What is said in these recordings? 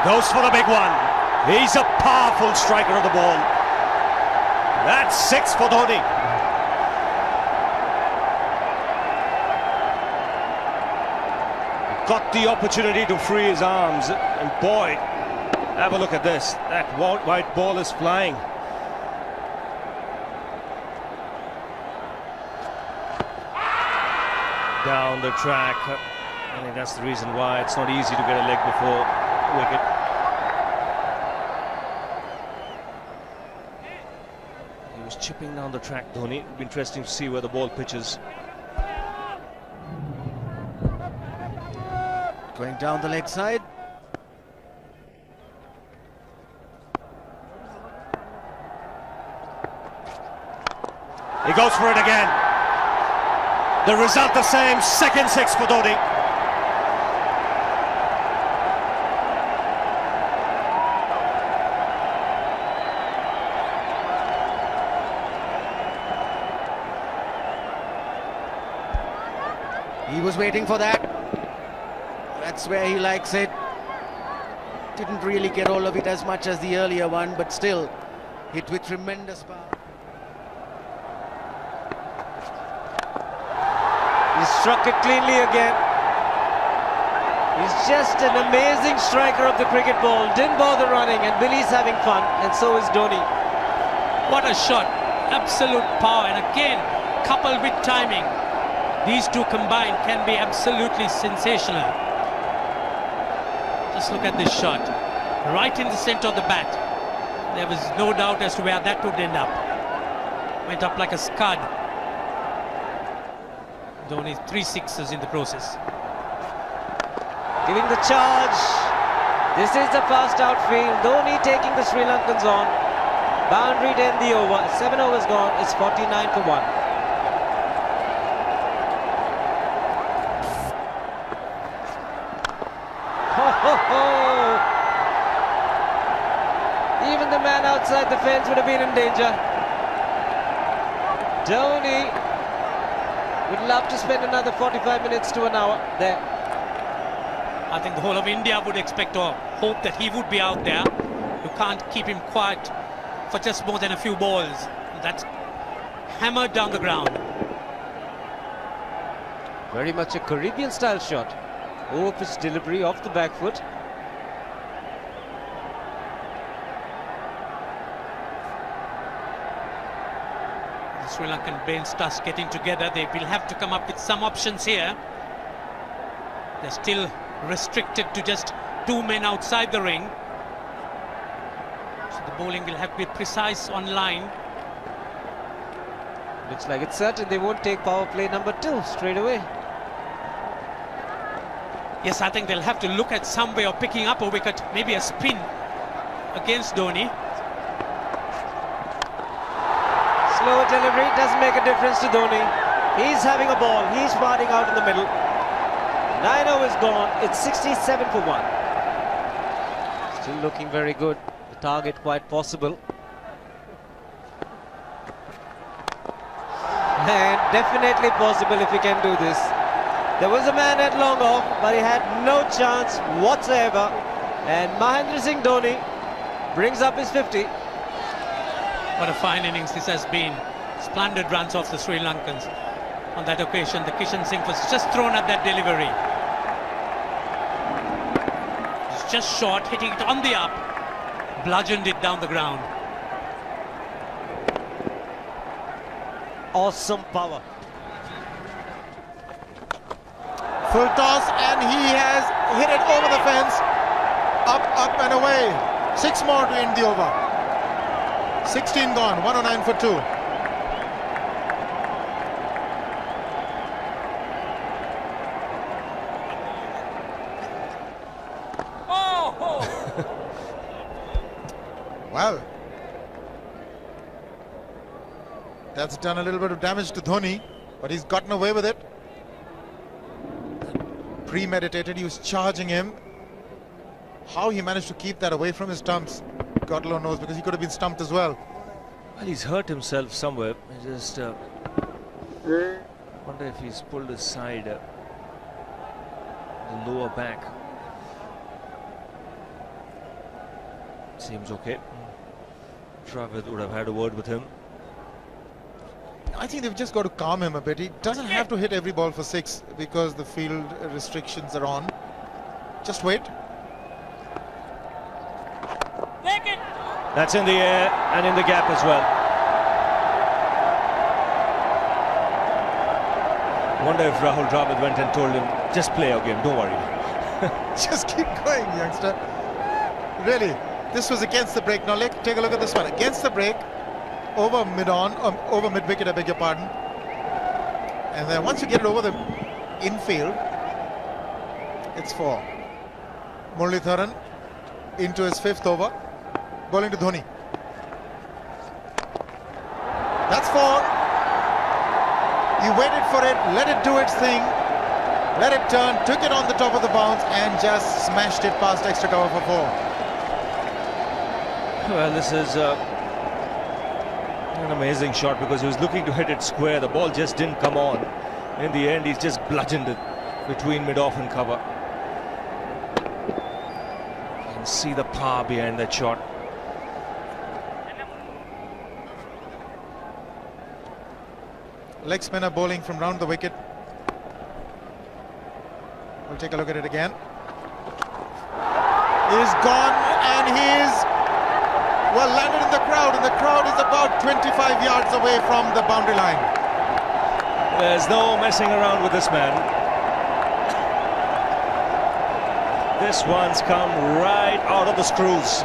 goes for the big one. He's a powerful striker of the ball. That's 6 for Dhoni. Got the opportunity to free his arms, and boy, have a look at this. That white ball is flying. Down the track. I think that's the reason why it's not easy to get a leg before wicket. He was chipping down the track, Dhoni. It'll be interesting to see where the ball pitches. Going down the leg side. He goes for it again. The result the same, second 6 for Dhoni. He was waiting for that. That's where he likes it. Didn't really get all of it as much as the earlier one, but still hit with tremendous power. He struck it cleanly again. He's just an amazing striker of the cricket ball. Didn't bother running, and Billy's having fun, and so is Dhoni. What a shot. Absolute power, and again, coupled with timing. These two combined can be absolutely sensational. Just look at this shot. Right in the center of the bat. There was no doubt as to where that would end up. Went up like a scud. Dhoni 3 sixes in the process. Giving the charge. This is the fast outfield. Dhoni taking the Sri Lankans on. Boundary to end the over. 7 overs gone. It's 49 for 1. Even the man outside the fence would have been in danger. Dhoni would love to spend another 45 minutes to an hour there. I think the whole of India would expect or hope that he would be out there. You can't keep him quiet for just more than a few balls. That's hammered down the ground. Very much a Caribbean style shot. Over-pitch delivery off the back foot. The Sri Lankan brain starts getting together. They will have to come up with some options here. They're still restricted to just 2 men outside the ring. So the bowling will have to be precise on line. Looks like it's certain they won't take power play number 2 straight away. Yes, I think they'll have to look at some way of picking up a wicket, maybe a spin against Dhoni. Slower delivery doesn't make a difference to Dhoni. He's having a ball. He's parting out in the middle. 9 overs gone. It's 67 for 1. Still looking very good. The target quite possible. And definitely possible if he can do this. There was a man at long off, but he had no chance whatsoever. And Mahendra Singh Dhoni brings up his 50. What a fine innings this has been. Splendid runs off the Sri Lankans. On that occasion, the Kishan Singh was just thrown at that delivery. It's just short, hitting it on the up. Bludgeoned it down the ground. Awesome power. Full toss, and he has hit it over the fence. Up and away. 6 more to end the over. 16 gone, 109 for 2. Well, that's done a little bit of damage to Dhoni, but he's gotten away with it. Premeditated, he was charging him. How he managed to keep that away from his stumps, God alone knows, because he could have been stumped as well. Well, he's hurt himself somewhere. I just wonder if he's pulled his side, the lower back. Seems okay. Travis would have had a word with him. I think they've just got to calm him a bit. He doesn't have to hit every ball for 6 because the field restrictions are on. Just wait. That's in the air and in the gap as well. Wonder if Rahul Dravid went and told him, just play our game, don't worry. Just keep going, youngster. Really, this was against the break. Now take a look at this one. Against the break, over mid-on, over mid-wicket, I beg your pardon. And then once you get it over the infield, it's 4. Muralitharan into his 5th over, bowling to Dhoni. That's 4. He waited for it, let it do its thing, let it turn, took it on the top of the bounce and just smashed it past extra cover for 4. Well, this is an amazing shot because he was looking to hit it square. The ball just didn't come on. In the end, he's just bludgeoned it between mid-off and cover. You can see the power behind that shot. Leg spinner bowling from round the wicket. We'll take a look at it again. He's gone and he's well landed in the crowd, and the crowd is about 25 yards away from the boundary line. There's no messing around with this man. This one's come right out of the screws.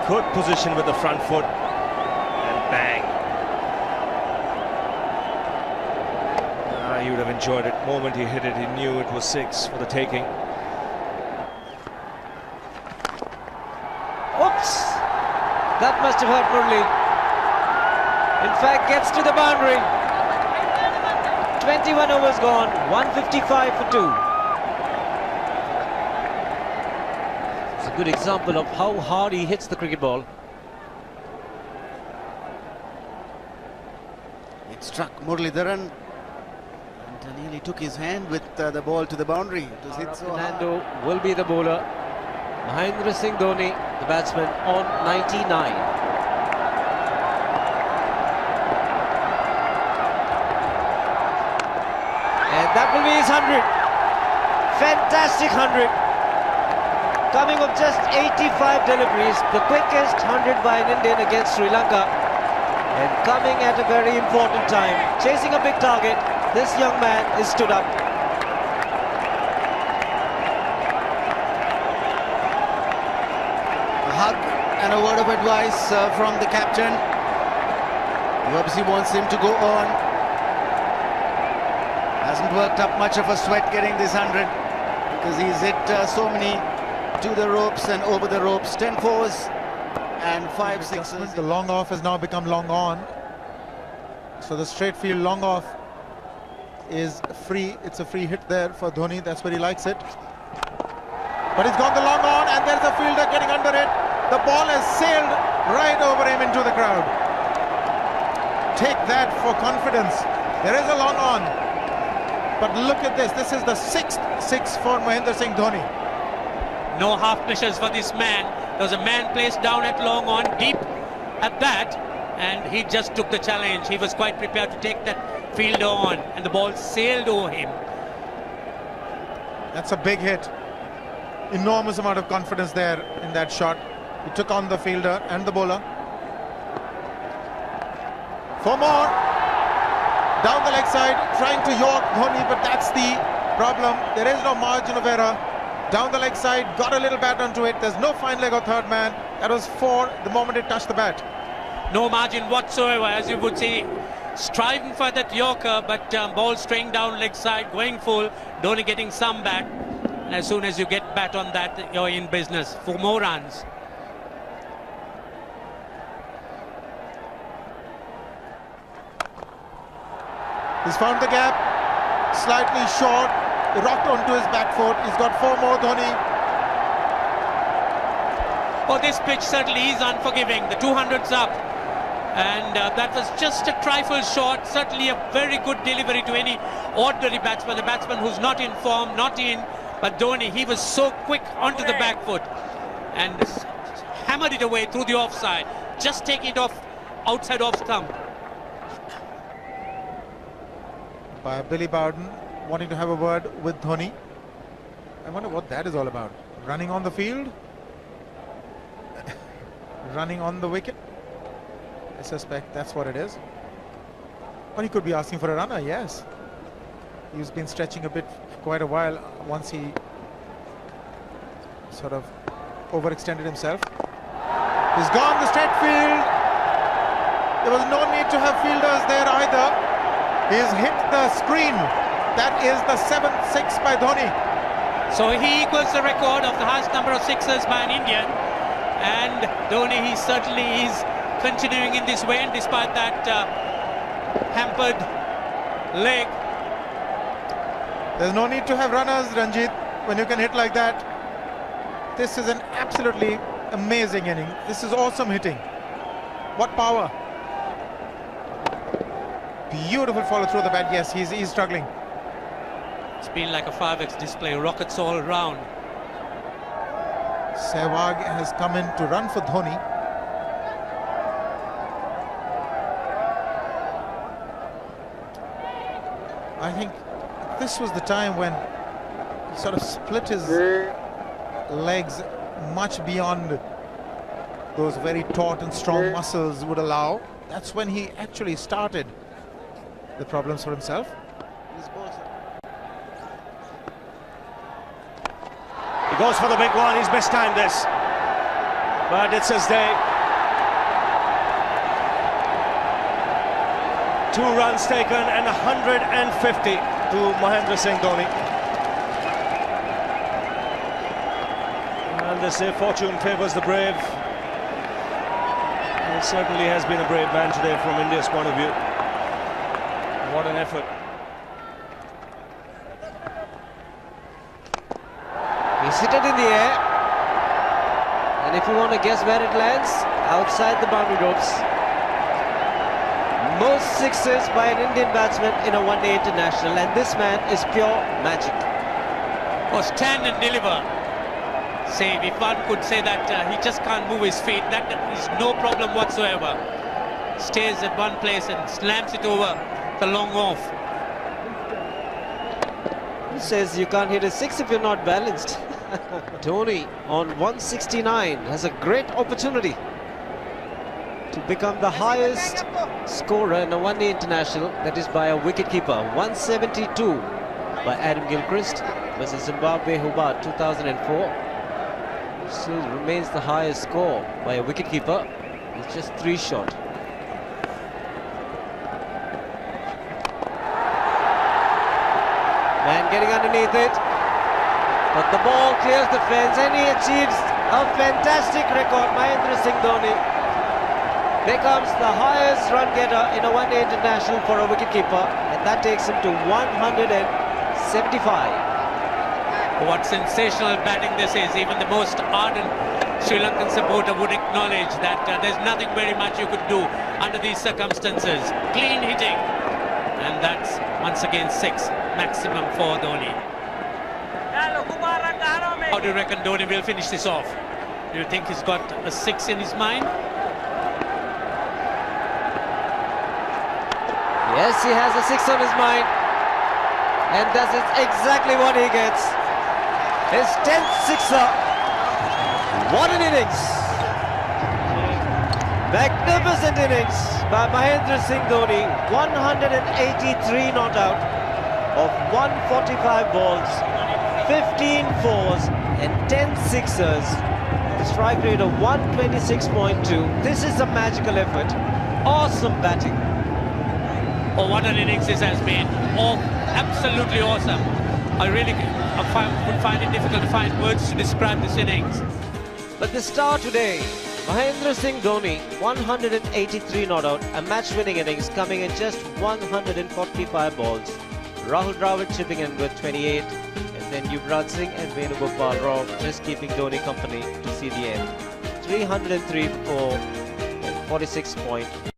Good position with the front foot. Bang. He would have enjoyed it. The moment he hit it, he knew it was 6 for the taking. Oops! That must have hurt Murli. In fact, gets to the boundary. 21 overs gone, 155 for 2. It's a good example of how hard he hits the cricket ball. Struck Muralitharan and nearly took his hand with the ball to the boundary. It was hit so hard. Fernando will be the bowler. Mahendra Singh Dhoni, the batsman, on 99. And that will be his 100. Fantastic 100. Coming of just 85 deliveries, the quickest 100 by an Indian against Sri Lanka. And coming at a very important time, chasing a big target, this young man is stood up. A hug and a word of advice from the captain, who obviously wants him to go on. Hasn't worked up much of a sweat getting this 100 because he's hit so many to the ropes and over the ropes. 10 fours and 5 sixes. The long off has now become long on. So the straight field long off is free. It's a free hit there for Dhoni. That's where he likes it. But he's got the long on and there's a fielder getting under it. The ball has sailed right over him into the crowd. Take that for confidence. There is a long on. But look at this. This is the 6th 6 for Mahendra Singh Dhoni. No half measures for this man. There was a man placed down at long on, deep at that, and he just took the challenge. He was quite prepared to take that fielder on, and the ball sailed over him. That's a big hit. Enormous amount of confidence there in that shot. He took on the fielder and the bowler. 4 more. Down the leg side, trying to york Dhoni, but that's the problem. There is no margin of error. Down the leg side, got a little bat onto it. There's no fine leg or third man. That was 4 the moment it touched the bat. No margin whatsoever, as you would say. Striving for that yorker, but ball straying down leg side, going full. Dhoni getting some bat. And as soon as you get bat on that, you're in business for more runs. He's found the gap, slightly short, rocked onto his back foot. He's got 4 more, Dhoni. Oh, this pitch certainly is unforgiving. The 200's up. And that was just a trifle short. Certainly a very good delivery to any ordinary batsman. A batsman who's not in form, not in But Dhoni, he was so quick onto the back foot and hammered it away through the offside. Just taking it off outside off stump. By Billy Bowden wanting to have a word with Dhoni. I wonder what that is all about. Running on the field? Running on the wicket? I suspect that's what it is. Or he could be asking for a runner, yes. He's been stretching a bit for quite a while once he sort of overextended himself. He's gone the straight field. There was no need to have fielders there either. He's hit the screen. That is the 7th six by Dhoni. So he equals the record of the highest number of sixes by an Indian. And Dhoni, he certainly is continuing in this way, and despite that hampered leg. There's no need to have runners, Ranjit, when you can hit like that. This is an absolutely amazing inning. This is awesome hitting. What power. Beautiful follow through the bat. Yes, he's struggling. It's been like a 5x display, rockets all around. Sehwag has come in to run for Dhoni. I think this was the time when he sort of split his legs much beyond those very taut and strong muscles would allow. That's when he actually started the problems for himself. He goes for the big one. He's mistimed this, but it's his day. 2 runs taken and 150 to Mahendra Singh Dhoni. And they say fortune favours the brave. It certainly has been a brave man today from India's point of view. What an effort. He's hit it in the air, and if you want to guess where it lands, outside the boundary ropes. Most sixes by an Indian batsman in a one-day international, and this man is pure magic. Oh, stand and deliver. Save, if one could say that he just can't move his feet, that is no problem whatsoever. Stays at one place and slams it over the long off. Who says you can't hit a six if you're not balanced? Dhoni on 169 has a great opportunity to become the highest scorer in a one-day international, that is by a wicket-keeper. 172 by Adam Gilchrist versus Zimbabwe Hobart 2004. Still remains the highest score by a wicket-keeper. It's just 3 short. Man getting underneath it, but the ball clears the fence and he achieves a fantastic record. Mahendra Singh Dhoni becomes the highest run getter in a one-day international for a wicketkeeper, and that takes him to 175. What sensational batting this is. Even the most ardent Sri Lankan supporter would acknowledge that there's nothing very much you could do under these circumstances. Clean hitting, and that's once again 6 maximum for Dhoni. How do you reckon Dhoni will finish this off? Do you think he's got a 6 in his mind? Yes, he has a 6 on his mind, and that is exactly what he gets. His 10th sixer. What an innings! Magnificent innings by Mahendra Singh Dhoni. 183 not out of 145 balls, 15 fours and 10 sixers. Strike rate of 126.2. This is a magical effort. Awesome batting. Oh, what an innings this has been. Oh, absolutely awesome. I really would find it difficult to find words to describe this innings. But the star today, Mahendra Singh Dhoni, 183 not out, a match-winning innings coming in just 145 balls. Rahul Dravid chipping in with 28, and then Yuvraj Singh and Venugopal Rao just keeping Dhoni company to see the end. 303 for 46.1.